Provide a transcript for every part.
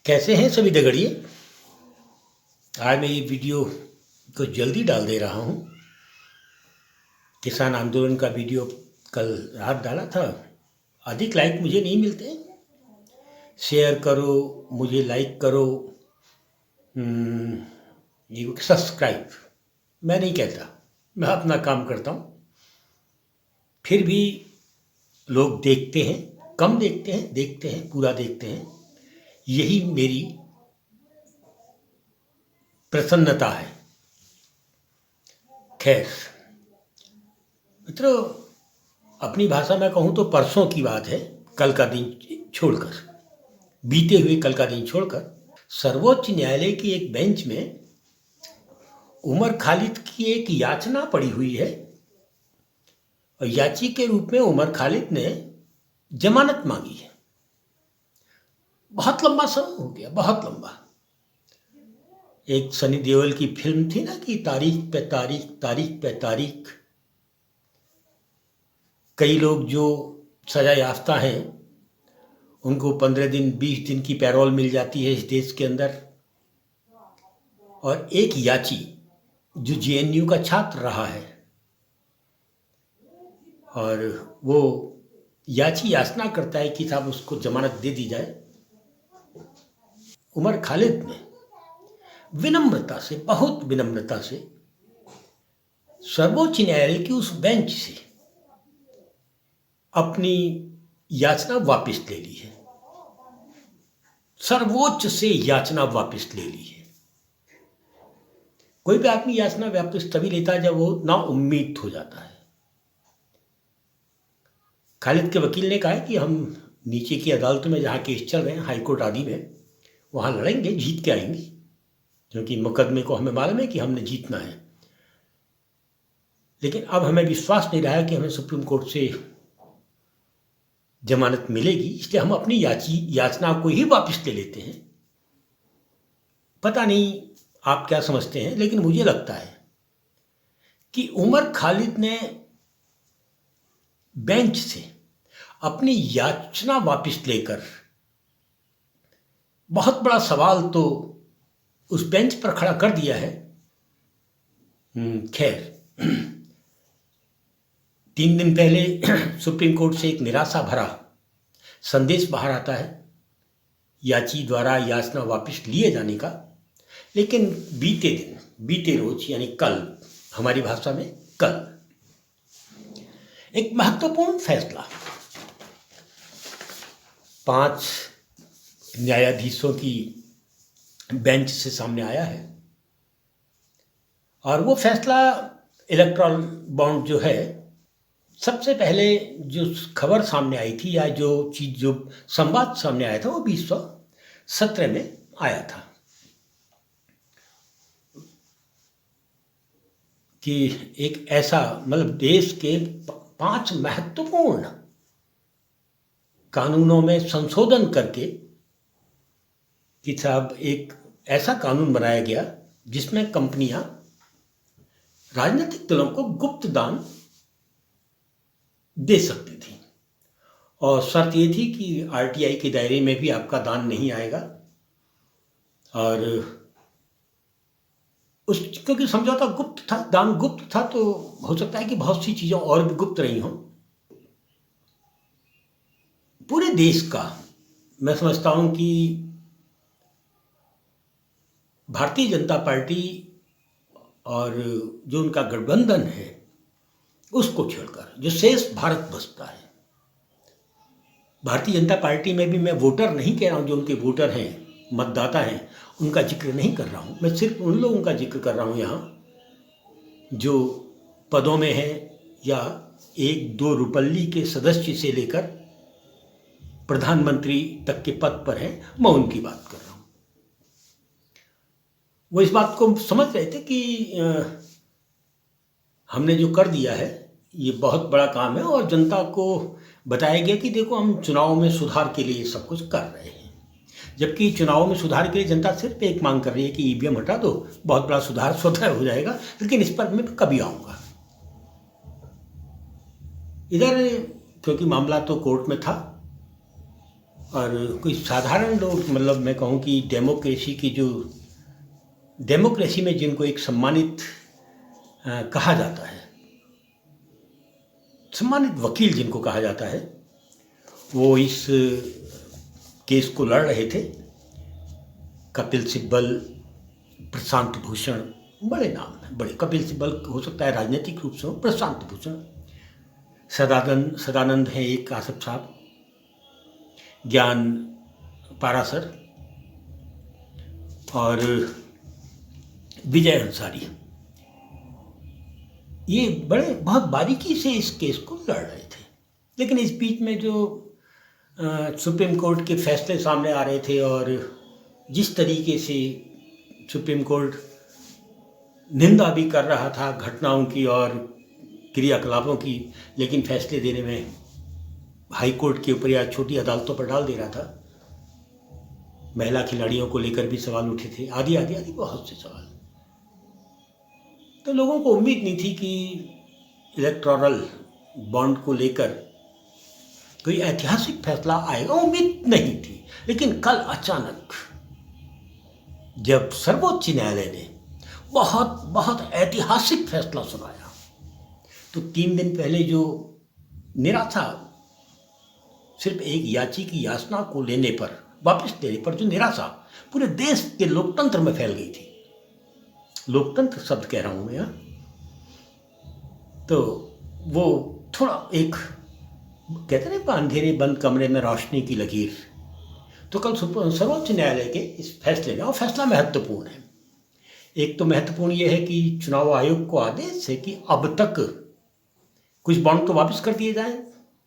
कैसे हैं सभी दगड़िए। आज मैं ये वीडियो को जल्दी डाल दे रहा हूँ। किसान आंदोलन का वीडियो कल रात डाला था। अधिक लाइक मुझे नहीं मिलते। शेयर करो, मुझे लाइक करो, ये सब्सक्राइब मैं नहीं कहता, मैं अपना काम करता हूँ। फिर भी लोग देखते हैं, कम देखते हैं पूरा देखते हैं। यही मेरी प्रसन्नता है। खैर मित्रों, अपनी भाषा में कहूँ तो परसों की बात है, कल का दिन छोड़कर, बीते हुए कल का दिन छोड़कर सर्वोच्च न्यायालय की एक बेंच में उमर खालिद की एक याचना पड़ी हुई है और याची के रूप में उमर खालिद ने जमानत मांगी है। बहुत लंबा समय हो गया, बहुत लंबा। एक सनी देओल की फिल्म थी ना कि तारीख पे तारीख, तारीख पे तारीख। कई लोग जो सजा याफ्ता हैं उनको 15 दिन 20 दिन की पैरोल मिल जाती है इस देश के अंदर, और एक याची जो जेएनयू का छात्र रहा है और वो याची याचना करता है कि साहब उसको जमानत दे दी जाए। उमर खालिद ने विनम्रता से, बहुत विनम्रता से सर्वोच्च न्यायालय की उस बेंच से अपनी याचना वापस ले ली है। सर्वोच्च से याचना वापस ले ली है। कोई भी आदमी याचना वापस तभी लेता है जब वो ना उम्मीद हो जाता है। खालिद के वकील ने कहा है कि हम नीचे की अदालतों में जहाँ केस चल रहे हैं, हाईकोर्ट आदि में, वहाँ लड़ेंगे, जीत के आएंगे, क्योंकि मुकदमे को हमें मालूम है कि हमने जीतना है। लेकिन अब हमें विश्वास नहीं रहा है कि हमें सुप्रीम कोर्ट से जमानत मिलेगी, इसलिए हम अपनी याचना को ही वापस ले लेते हैं। पता नहीं आप क्या समझते हैं, लेकिन मुझे लगता है कि उमर खालिद ने बेंच से अपनी याचना वापस लेकर बहुत बड़ा सवाल तो उस बेंच पर खड़ा कर दिया है। खैर 3 दिन पहले सुप्रीम कोर्ट से एक निराशा भरा संदेश बाहर आता है याची द्वारा याचना वापस लिए जाने का। लेकिन बीते दिन, बीते रोज यानी कल, हमारी भाषा में कल, एक महत्वपूर्ण फैसला 5 न्यायाधीशों की बेंच से सामने आया है। और वो फैसला इलेक्ट्रल बॉन्ड जो है, सबसे पहले जो खबर सामने आई थी या जो चीज, जो संवाद सामने आया था, वो 2017 में आया था कि एक ऐसा, मतलब देश के 5 महत्वपूर्ण कानूनों में संशोधन करके कि साहब एक ऐसा कानून बनाया गया जिसमें कंपनियां राजनीतिक दलों को गुप्त दान दे सकती थी, और शर्त ये थी कि आरटीआई के दायरे में भी आपका दान नहीं आएगा। और उस, क्योंकि समझौता गुप्त था, दान गुप्त था, तो हो सकता है कि बहुत सी चीजें और भी गुप्त रही हों। पूरे देश का मैं समझता हूं कि भारतीय जनता पार्टी और जो उनका गठबंधन है उसको छोड़कर जो शेष भारत बसता है, भारतीय जनता पार्टी में भी मैं वोटर नहीं कह रहा हूं, जो उनके वोटर हैं, मतदाता हैं, उनका जिक्र नहीं कर रहा हूं। मैं सिर्फ उन लोगों का जिक्र कर रहा हूं यहाँ जो पदों में हैं या 1-2 रुपल्ली के सदस्य से लेकर प्रधानमंत्री तक के पद पर हैं, मैं उनकी बात कर रहा हूं। वो इस बात को समझ रहे थे कि हमने जो कर दिया है ये बहुत बड़ा काम है, और जनता को बताया गया कि देखो हम चुनाव में सुधार के लिए सब कुछ कर रहे हैं। जबकि चुनाव में सुधार के लिए जनता सिर्फ एक मांग कर रही है कि ईवीएम हटा दो, बहुत बड़ा सुधार स्वतः हो जाएगा। लेकिन इस पर मैं कभी आऊंगा। इधर क्योंकि मामला तो कोर्ट में था, और कोई साधारण लोग, मतलब मैं कहूँ कि डेमोक्रेसी में जिनको एक सम्मानित कहा जाता है, सम्मानित वकील जिनको कहा जाता है, वो इस केस को लड़ रहे थे। कपिल सिब्बल, प्रशांत भूषण, बड़े नाम हैं, बड़े। कपिल सिब्बल हो सकता है राजनीतिक रूप से हो, प्रशांत भूषण, सदानंद हैं एक, आसफ साहब, ज्ञान पारासर और विजय अंसारी। ये बड़े बहुत बारीकी से इस केस को लड़ रहे थे। लेकिन इस बीच में जो सुप्रीम कोर्ट के फैसले सामने आ रहे थे और जिस तरीके से सुप्रीम कोर्ट निंदा भी कर रहा था घटनाओं की और क्रियाकलापों की, लेकिन फैसले देने में हाई कोर्ट के ऊपर या छोटी अदालतों पर डाल दे रहा था। महिला खिलाड़ियों को लेकर भी सवाल उठे थे, आदि आदि आदि बहुत से सवाल। तो लोगों को उम्मीद नहीं थी कि इलेक्टोरल बॉन्ड को लेकर कोई ऐतिहासिक फैसला आएगा, उम्मीद नहीं थी। लेकिन कल अचानक जब सर्वोच्च न्यायालय ने बहुत बहुत ऐतिहासिक फैसला सुनाया, तो 3 दिन पहले जो निराशा, सिर्फ एक याची की याचना को लेने पर, वापस लेने पर जो निराशा पूरे देश के लोकतंत्र में फैल गई थी, लोकतंत्र शब्द कह रहा हूं मैं यहाँ, तो वो थोड़ा एक कहते हैं अंधेरे बंद कमरे में रोशनी की लकीर। तो कल सर्वोच्च न्यायालय के इस फैसले में, और फैसला महत्वपूर्ण है। एक तो महत्वपूर्ण ये है कि चुनाव आयोग को आदेश है कि अब तक कुछ बॉन्ड तो वापस कर दिए जाए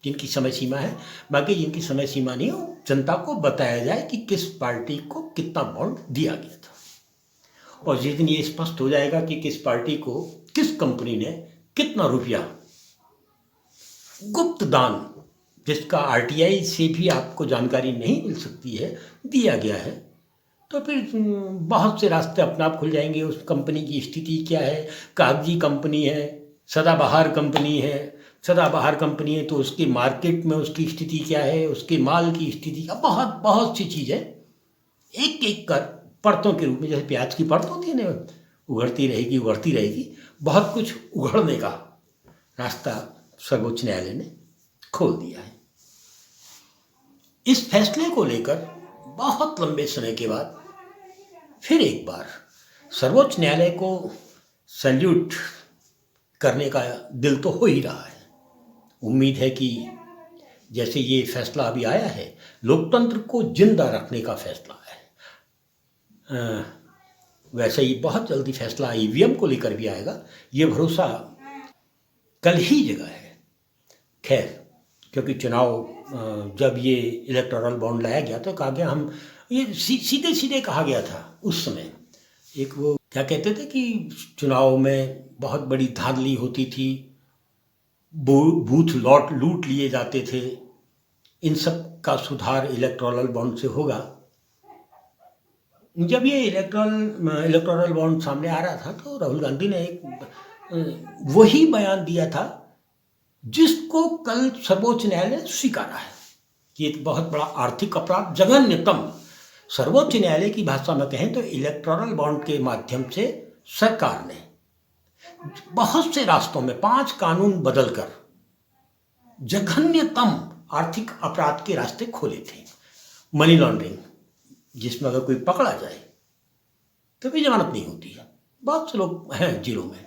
जिनकी समय सीमा है, बाकी जिनकी समय सीमा नहीं हो, जनता को बताया जाए कि किस पार्टी को कितना बॉन्ड दिया गया था। और जिस दिन ये स्पष्ट हो जाएगा कि किस पार्टी को किस कंपनी ने कितना रुपया गुप्त दान, जिसका आरटीआई से भी आपको जानकारी नहीं मिल सकती है, दिया गया है, तो फिर बहुत से रास्ते अपने आप खुल जाएंगे। उस कंपनी की स्थिति क्या है, कागजी कंपनी है, सदाबहार कंपनी है, सदाबहार कंपनी है तो उसकी मार्केट में उसकी स्थिति क्या है, उसके माल की स्थिति, अब बहुत बहुत सी चीज़ें एक एक कर परतों के रूप में, जैसे प्याज की परत होती है ना, उघड़ती रहेगी, बहुत कुछ उघड़ने का रास्ता सर्वोच्च न्यायालय ने खोल दिया है। इस फैसले को लेकर बहुत लंबे समय के बाद फिर एक बार सर्वोच्च न्यायालय को सैल्यूट करने का दिल तो हो ही रहा है। उम्मीद है कि जैसे ये फैसला अभी आया है, लोकतंत्र को जिंदा रखने का फैसला है, वैसे ही बहुत जल्दी फैसला ईवीएम को लेकर भी आएगा, ये भरोसा कल ही जगह है। खैर, क्योंकि चुनाव जब ये इलेक्टोरल बॉन्ड लाया गया तो कहा गया, हम ये सीधे सीधे कहा गया था उस समय, एक वो क्या कहते थे कि चुनाव में बहुत बड़ी धांधली होती थी, बूथ लूट लिए जाते थे, इन सब का सुधार इलेक्टोरल बॉन्ड से होगा। जब ये इलेक्टोरल बॉन्ड सामने आ रहा था तो राहुल गांधी ने एक वही बयान दिया था जिसको कल सर्वोच्च न्यायालय ने स्वीकारा है कि एक बहुत बड़ा आर्थिक अपराध, जघन्यतम, सर्वोच्च न्यायालय की भाषा में कहें तो इलेक्टोरल बॉन्ड के माध्यम से सरकार ने बहुत से रास्तों में 5 कानून बदलकर जघन्यतम आर्थिक अपराध के रास्ते खोले थे। मनी लॉन्ड्रिंग, जिसमें अगर कोई पकड़ा जाए तो भी जमानत नहीं होती है, बहुत से लोग हैं जेलों में,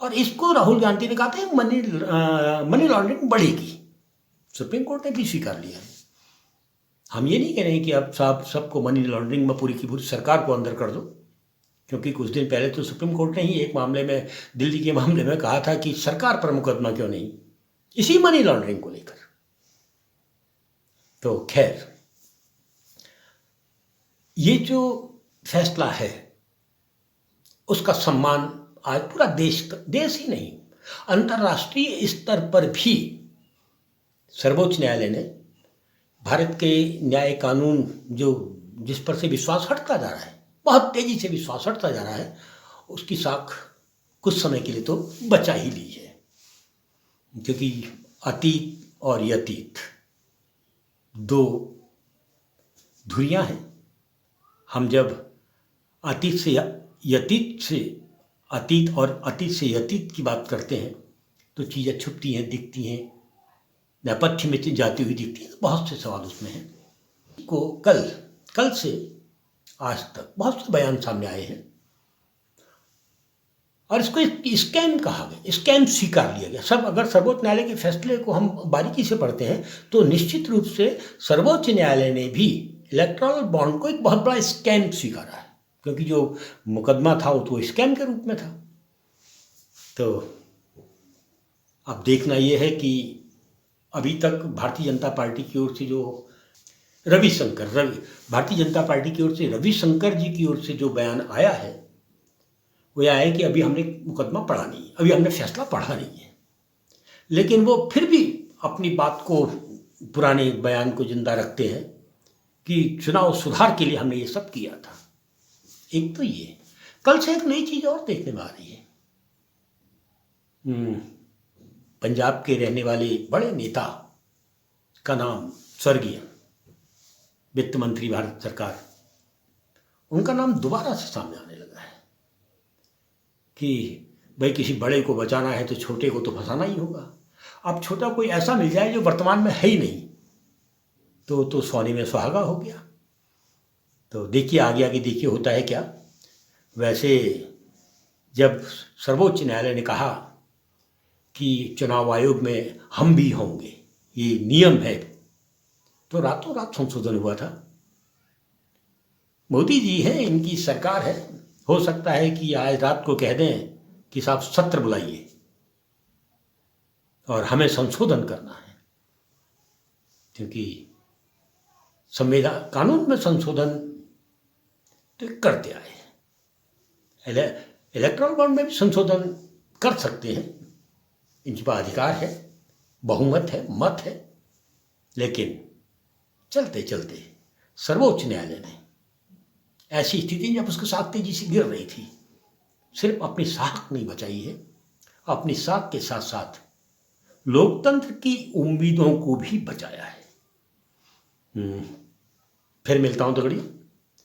और इसको राहुल गांधी ने कहा था मनी लॉन्ड्रिंग बढ़ेगी। सुप्रीम कोर्ट ने भी स्वीकार लिया है। हम ये नहीं कह रहे हैं कि अब सबको मनी लॉन्ड्रिंग में पूरी की पूरी सरकार को अंदर कर दो, क्योंकि कुछ दिन पहले तो सुप्रीम कोर्ट ने ही एक मामले में, दिल्ली के मामले में कहा था कि सरकार पर मुकदमा क्यों नहीं, इसी मनी लॉन्ड्रिंग को लेकर। तो खैर, ये जो फैसला है उसका सम्मान आज पूरा देश ही नहीं, अंतर्राष्ट्रीय स्तर पर भी सर्वोच्च न्यायालय ने भारत के न्याय कानून जिस पर से विश्वास हटता जा रहा है, बहुत तेजी से विश्वास हटता जा रहा है, उसकी साख कुछ समय के लिए तो बचा ही ली है। क्योंकि अतीत और यतीत दो धुरियां हैं। हम जब अतीत और अतीत से यतीत की बात करते हैं तो चीज़ें छुपती हैं, दिखती हैं, नेपथ्य में जाती हुई दिखती हैं। बहुत से सवाल उसमें हैं। कल से आज तक बहुत से बयान सामने आए हैं और इसको स्कैम कहा गया, स्कैम स्वीकार लिया गया। अगर सर्वोच्च न्यायालय के फैसले को हम बारीकी से पढ़ते हैं तो निश्चित रूप से सर्वोच्च न्यायालय ने भी इलेक्टोरल बॉन्ड को एक बहुत बड़ा स्कैम स्वीकारा है, क्योंकि जो मुकदमा था वो तो स्कैम के रूप में था। तो अब देखना ये है कि अभी तक भारतीय जनता पार्टी की ओर से जो भारतीय जनता पार्टी की ओर से रविशंकर जी की ओर से जो बयान आया है वो यह है कि अभी हमने मुकदमा पढ़ा नहीं है, अभी हमने फैसला पढ़ा नहीं है, लेकिन वो फिर भी अपनी बात को, पुराने बयान को जिंदा रखते हैं कि चुनाव सुधार के लिए हमने ये सब किया था। एक तो ये, कल से एक नई चीज और देखने में आ रही है। पंजाब के रहने वाले बड़े नेता का नाम, स्वर्गीय वित्त मंत्री भारत सरकार, उनका नाम दोबारा से सामने आने लगा है कि भाई किसी बड़े को बचाना है तो छोटे को तो फंसाना ही होगा। अब छोटा कोई ऐसा मिल जाए जो वर्तमान में है ही नहीं तो सोने में सुहागा हो गया। तो देखिए आगे देखिए होता है क्या। वैसे जब सर्वोच्च न्यायालय ने कहा कि चुनाव आयोग में हम भी होंगे, ये नियम है, तो रातों रात संशोधन हुआ था। मोदी जी हैं, इनकी सरकार है, हो सकता है कि आज रात को कह दें कि साहब सत्र बुलाइए और हमें संशोधन करना है, क्योंकि संविधान कानून में संशोधन तो करते आए हैं। इलेक्टोरल बॉन्ड में भी संशोधन कर सकते हैं, इनके पास अधिकार है, बहुमत है, मत है। लेकिन चलते चलते सर्वोच्च न्यायालय ने ऐसी स्थिति जब उसके साथ तेजी से गिर रही थी, सिर्फ अपनी साख नहीं बचाई है, अपनी साख के साथ साथ लोकतंत्र की उम्मीदों को भी बचाया है। फिर मिलता हूं तगड़ी।